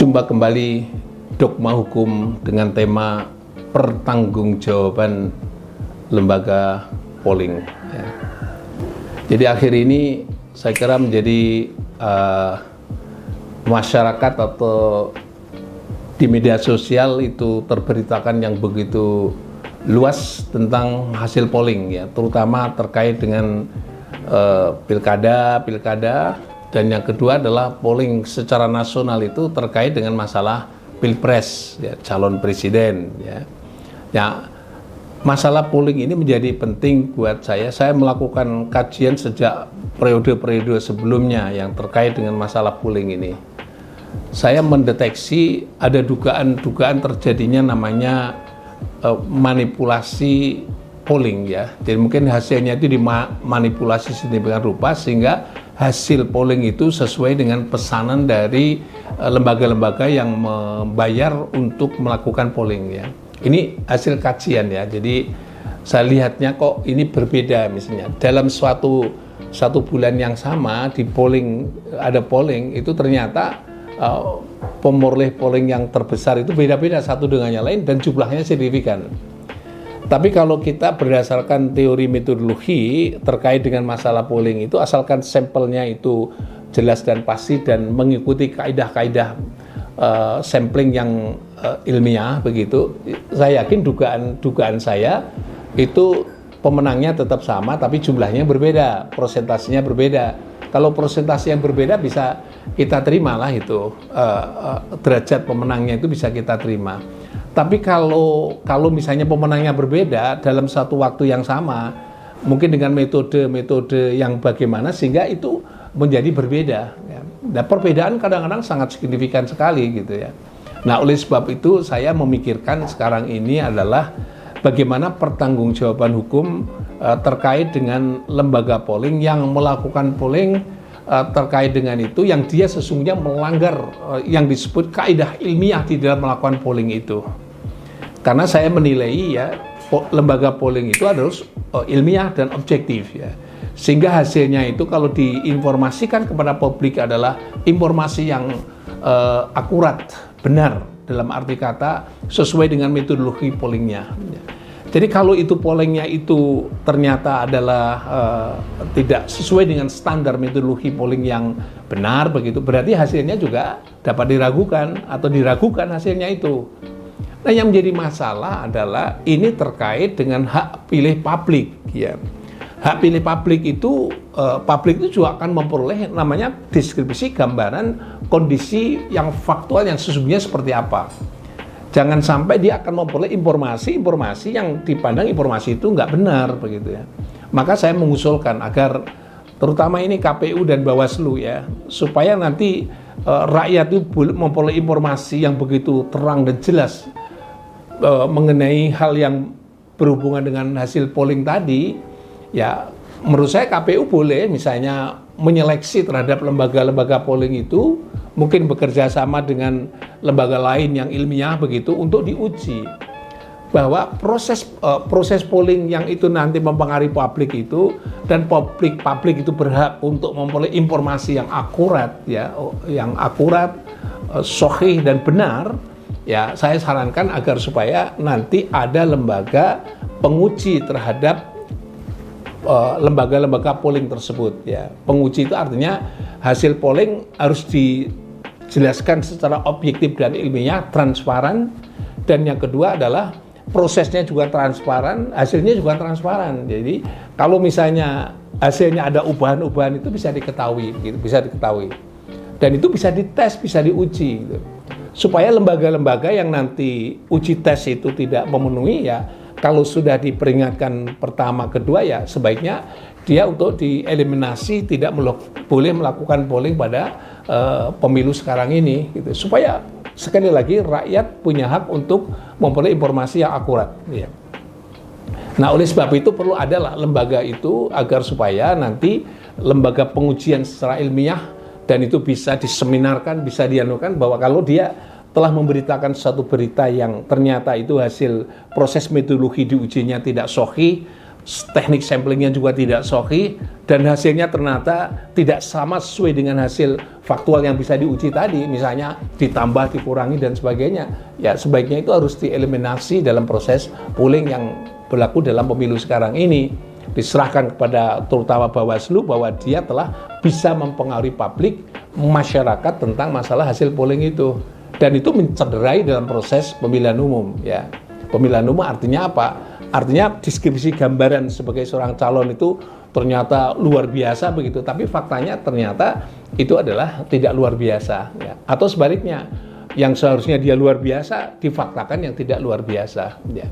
Jumpa kembali Dogma Hukum dengan tema pertanggungjawaban lembaga polling. Ya. Jadi akhir ini saya kira menjadi masyarakat atau di media sosial itu terberitakan yang begitu luas tentang hasil polling, ya, terutama terkait dengan pilkada, dan yang kedua adalah polling secara nasional itu terkait dengan masalah pilpres, ya, calon presiden, ya. Ya, masalah polling ini menjadi penting buat saya. Saya melakukan kajian sejak periode-periode sebelumnya yang terkait dengan masalah polling ini. Saya mendeteksi ada dugaan-dugaan terjadinya namanya manipulasi polling, ya. Jadi mungkin hasilnya itu dimanipulasi sedemikian rupa sehingga hasil polling itu sesuai dengan pesanan dari lembaga-lembaga yang membayar untuk melakukan polling, ya. Ini hasil kajian, ya. Jadi saya lihatnya kok ini berbeda, misalnya dalam suatu bulan yang sama di polling, ada polling itu ternyata pemoroleh polling yang terbesar itu beda-beda satu dengan yang lain dan jumlahnya signifikan. Tapi kalau kita berdasarkan teori metodologi terkait dengan masalah polling itu, asalkan sampelnya itu jelas dan pasti dan mengikuti kaidah-kaidah sampling yang ilmiah begitu, saya yakin dugaan saya itu pemenangnya tetap sama tapi jumlahnya berbeda, persentasenya berbeda. Kalau persentase yang berbeda bisa kita terima lah itu, derajat pemenangnya itu bisa kita terima. Tapi kalau misalnya pemenangnya berbeda dalam satu waktu yang sama, mungkin dengan metode yang bagaimana sehingga itu menjadi berbeda, ya. Nah, perbedaan kadang-kadang sangat signifikan sekali gitu, ya. Nah, oleh sebab itu saya memikirkan sekarang ini adalah bagaimana pertanggungjawaban hukum terkait dengan lembaga polling yang melakukan polling terkait dengan itu, yang dia sesungguhnya melanggar yang disebut kaidah ilmiah di dalam melakukan polling itu. Karena saya menilai, ya, lembaga polling itu harus ilmiah dan objektif, ya. Sehingga hasilnya itu kalau diinformasikan kepada publik adalah informasi yang akurat, benar, dalam arti kata sesuai dengan metodologi pollingnya. Jadi kalau itu pollingnya itu ternyata adalah tidak sesuai dengan standar metodologi polling yang benar begitu, berarti hasilnya juga dapat diragukan atau diragukan hasilnya itu. Nah, yang menjadi masalah adalah ini terkait dengan hak pilih publik, ya. Hak pilih publik itu juga akan memperoleh namanya deskripsi, gambaran kondisi yang faktual yang sesungguhnya seperti apa. Jangan sampai dia akan memperoleh informasi yang dipandang informasi itu nggak benar begitu, ya. Maka saya mengusulkan agar terutama ini KPU dan Bawaslu, ya, supaya nanti rakyat itu memperoleh informasi yang begitu terang dan jelas mengenai hal yang berhubungan dengan hasil polling tadi. Ya, menurut saya KPU boleh misalnya menyeleksi terhadap lembaga-lembaga polling itu, mungkin bekerja sama dengan lembaga lain yang ilmiah begitu untuk diuji bahwa proses polling yang itu nanti mempengaruhi publik itu, dan publik itu berhak untuk memperoleh informasi yang akurat, ya, sahih dan benar. Ya, saya sarankan agar supaya nanti ada lembaga penguji terhadap lembaga-lembaga polling tersebut, ya. Penguji itu artinya hasil polling harus dijelaskan secara objektif dan ilmiah, transparan, dan yang kedua adalah prosesnya juga transparan, hasilnya juga transparan. Jadi kalau misalnya hasilnya ada ubahan-ubahan itu bisa diketahui, gitu, dan itu bisa dites, bisa diuji, gitu. Supaya lembaga-lembaga yang nanti uji tes itu tidak memenuhi, ya, kalau sudah diperingatkan pertama, kedua, ya sebaiknya dia untuk dieliminasi, tidak boleh melakukan polling pada pemilu sekarang ini, gitu. Supaya sekali lagi rakyat punya hak untuk memperoleh informasi yang akurat, ya. Nah, oleh sebab itu perlu adalah lembaga itu agar supaya nanti lembaga pengujian secara ilmiah dan itu bisa diseminarkan, bisa dianukan bahwa kalau dia telah memberitakan satu berita yang ternyata itu hasil proses metodologi diujinya tidak sahih, teknik samplingnya juga tidak sahih, dan hasilnya ternyata tidak sama sesuai dengan hasil faktual yang bisa diuji tadi, misalnya ditambah, dikurangi, dan sebagainya, ya sebaiknya itu harus dieliminasi dalam proses polling yang berlaku dalam pemilu sekarang ini. Diserahkan kepada terutama Bawaslu bahwa dia telah bisa mempengaruhi publik, masyarakat tentang masalah hasil polling itu, dan itu mencederai dalam proses pemilihan umum. Ya, pemilihan umum artinya apa? Artinya deskripsi gambaran sebagai seorang calon itu ternyata luar biasa begitu, tapi faktanya ternyata itu adalah tidak luar biasa. Ya. Atau sebaliknya, yang seharusnya dia luar biasa difaktakan yang tidak luar biasa. Ya.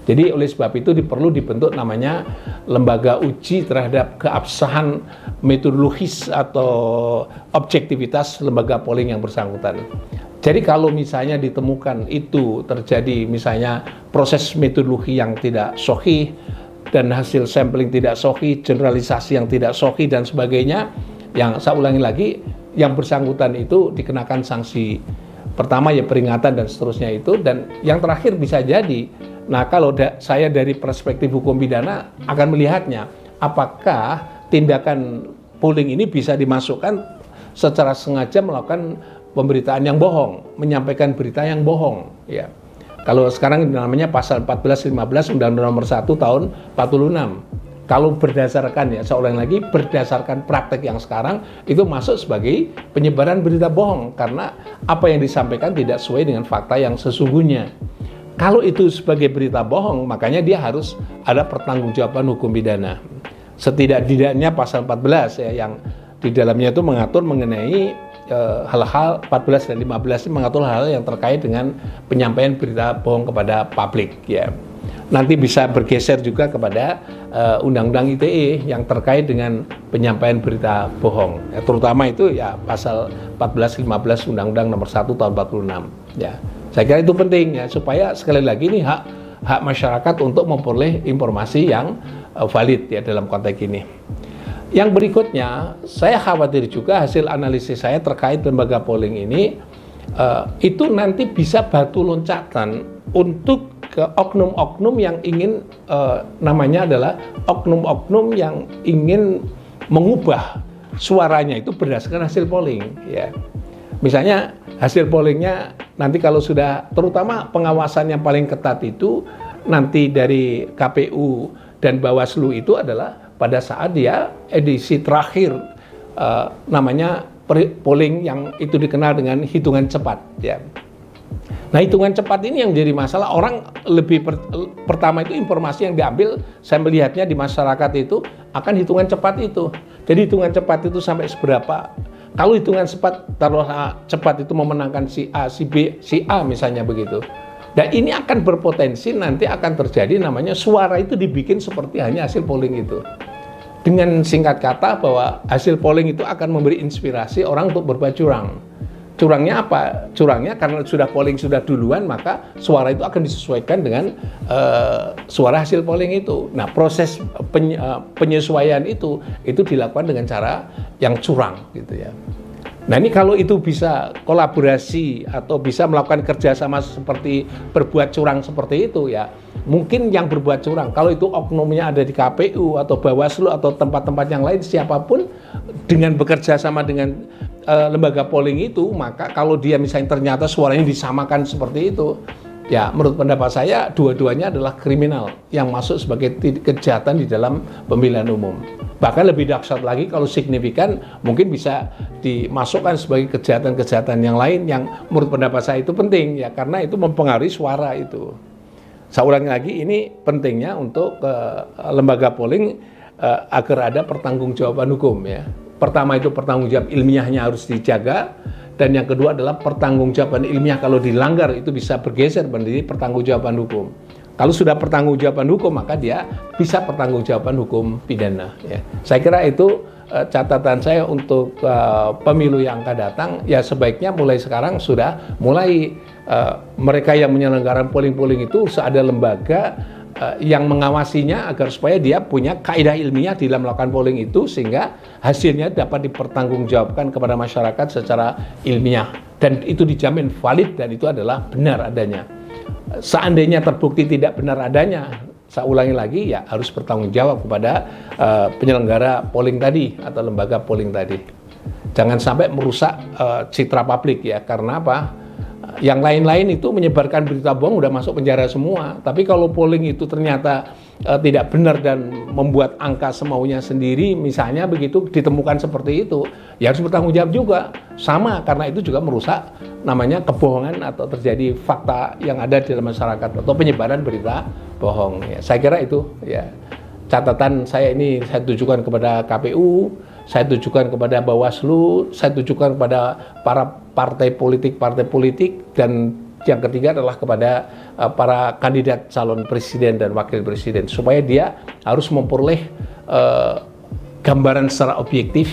Jadi oleh sebab itu perlu dibentuk namanya lembaga uji terhadap keabsahan metodologis atau objektivitas lembaga polling yang bersangkutan. Jadi kalau misalnya ditemukan itu terjadi misalnya proses metodologi yang tidak sahih dan hasil sampling tidak sahih, generalisasi yang tidak sahih dan sebagainya, yang saya ulangi lagi, yang bersangkutan itu dikenakan sanksi. Pertama ya peringatan dan seterusnya itu, dan yang terakhir bisa jadi, nah kalau saya dari perspektif hukum pidana akan melihatnya, apakah tindakan polling ini bisa dimasukkan secara sengaja melakukan pemberitaan yang bohong, menyampaikan berita yang bohong, ya. Kalau sekarang namanya pasal 14-15 Undang-Undang Nomor 1 tahun 46. Kalau berdasarkan, ya seorang lagi, berdasarkan praktek yang sekarang itu masuk sebagai penyebaran berita bohong karena apa yang disampaikan tidak sesuai dengan fakta yang sesungguhnya. Kalau itu sebagai berita bohong, makanya dia harus ada pertanggungjawaban hukum pidana. Setidak-tidaknya pasal 14 ya, yang di dalamnya itu mengatur mengenai hal-hal 14 dan 15 ini mengatur hal yang terkait dengan penyampaian berita bohong kepada publik, ya. Nanti bisa bergeser juga kepada Undang-Undang ITE yang terkait dengan penyampaian berita bohong, ya, terutama itu ya pasal 14-15 Undang-Undang Nomor 1 tahun 46, ya. Saya kira itu penting ya, supaya sekali lagi ini hak masyarakat untuk memperoleh informasi yang valid ya dalam konteks ini. Yang berikutnya, saya khawatir juga hasil analisis saya terkait lembaga polling ini itu nanti bisa batu loncatan untuk ke oknum-oknum yang ingin namanya adalah oknum-oknum yang ingin mengubah suaranya itu berdasarkan hasil polling, ya. Misalnya hasil pollingnya nanti kalau sudah, terutama pengawasan yang paling ketat itu nanti dari KPU dan Bawaslu itu adalah pada saat dia edisi terakhir namanya polling yang itu dikenal dengan hitungan cepat, ya. Nah, hitungan cepat ini yang jadi masalah, orang lebih pertama itu informasi yang diambil, saya melihatnya di masyarakat itu akan hitungan cepat itu. Jadi hitungan cepat itu sampai seberapa? Kalau hitungan cepat itu memenangkan si A, si B, si A misalnya begitu. Dan ini akan berpotensi nanti akan terjadi namanya suara itu dibikin seperti hanya hasil polling itu. Dengan singkat kata bahwa hasil polling itu akan memberi inspirasi orang untuk berbuat curang. Curangnya apa? Curangnya karena sudah polling sudah duluan, maka suara itu akan disesuaikan dengan suara hasil polling itu. Nah, proses penyesuaian itu dilakukan dengan cara yang curang gitu ya. Nah, ini kalau itu bisa kolaborasi atau bisa melakukan kerjasama seperti berbuat curang seperti itu ya, mungkin yang berbuat curang, kalau itu oknumnya ada di KPU atau Bawaslu atau tempat-tempat yang lain, siapapun dengan bekerja sama dengan lembaga polling itu, maka kalau dia misalnya ternyata suaranya disamakan seperti itu, ya menurut pendapat saya dua-duanya adalah kriminal yang masuk sebagai kejahatan di dalam pemilihan umum. Bahkan lebih dahsyat lagi kalau signifikan, mungkin bisa dimasukkan sebagai kejahatan-kejahatan yang lain yang menurut pendapat saya itu penting ya, karena itu mempengaruhi suara itu. Saya ulangi lagi, ini pentingnya untuk lembaga polling agar ada pertanggungjawaban hukum ya. Pertama itu pertanggungjawab ilmiahnya harus dijaga, dan yang kedua adalah pertanggungjawaban ilmiah kalau dilanggar itu bisa bergeser menjadi pertanggungjawaban hukum. Kalau sudah pertanggungjawaban hukum, maka dia bisa pertanggungjawaban hukum pidana ya. Saya kira itu catatan saya untuk pemilu yang akan datang, ya sebaiknya mulai sekarang sudah mulai mereka yang menyelenggarakan polling-polling itu ada lembaga yang mengawasinya agar supaya dia punya kaidah ilmiah di dalam melakukan polling itu, sehingga hasilnya dapat dipertanggungjawabkan kepada masyarakat secara ilmiah dan itu dijamin valid dan itu adalah benar adanya. Seandainya terbukti tidak benar adanya, saya ulangi lagi, ya harus bertanggung jawab kepada penyelenggara polling tadi atau lembaga polling tadi. Jangan sampai merusak citra publik ya, karena apa? Yang lain-lain itu menyebarkan berita bohong udah masuk penjara semua. Tapi kalau polling itu ternyata tidak benar dan membuat angka semaunya sendiri, misalnya begitu ditemukan seperti itu, ya harus bertanggung jawab juga. Sama, karena itu juga merusak namanya kebohongan atau terjadi fakta yang ada di dalam masyarakat atau penyebaran berita bohong. Ya, saya kira itu ya catatan saya ini saya tujukan kepada KPU, saya tujukan kepada Bawaslu, saya tujukan kepada para partai politik, dan yang ketiga adalah kepada para kandidat calon presiden dan wakil presiden, supaya dia harus memperoleh gambaran secara objektif,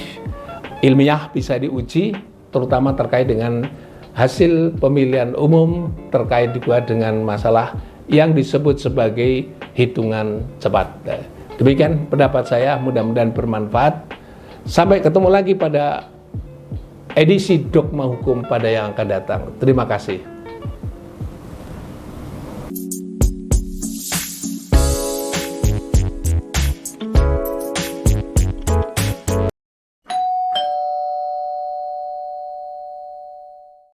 ilmiah, bisa diuji, terutama terkait dengan hasil pemilihan umum, terkait juga dengan masalah yang disebut sebagai hitungan cepat. Demikian pendapat saya, mudah-mudahan bermanfaat. Sampai ketemu lagi pada edisi Dogma Hukum pada yang akan datang. Terima kasih.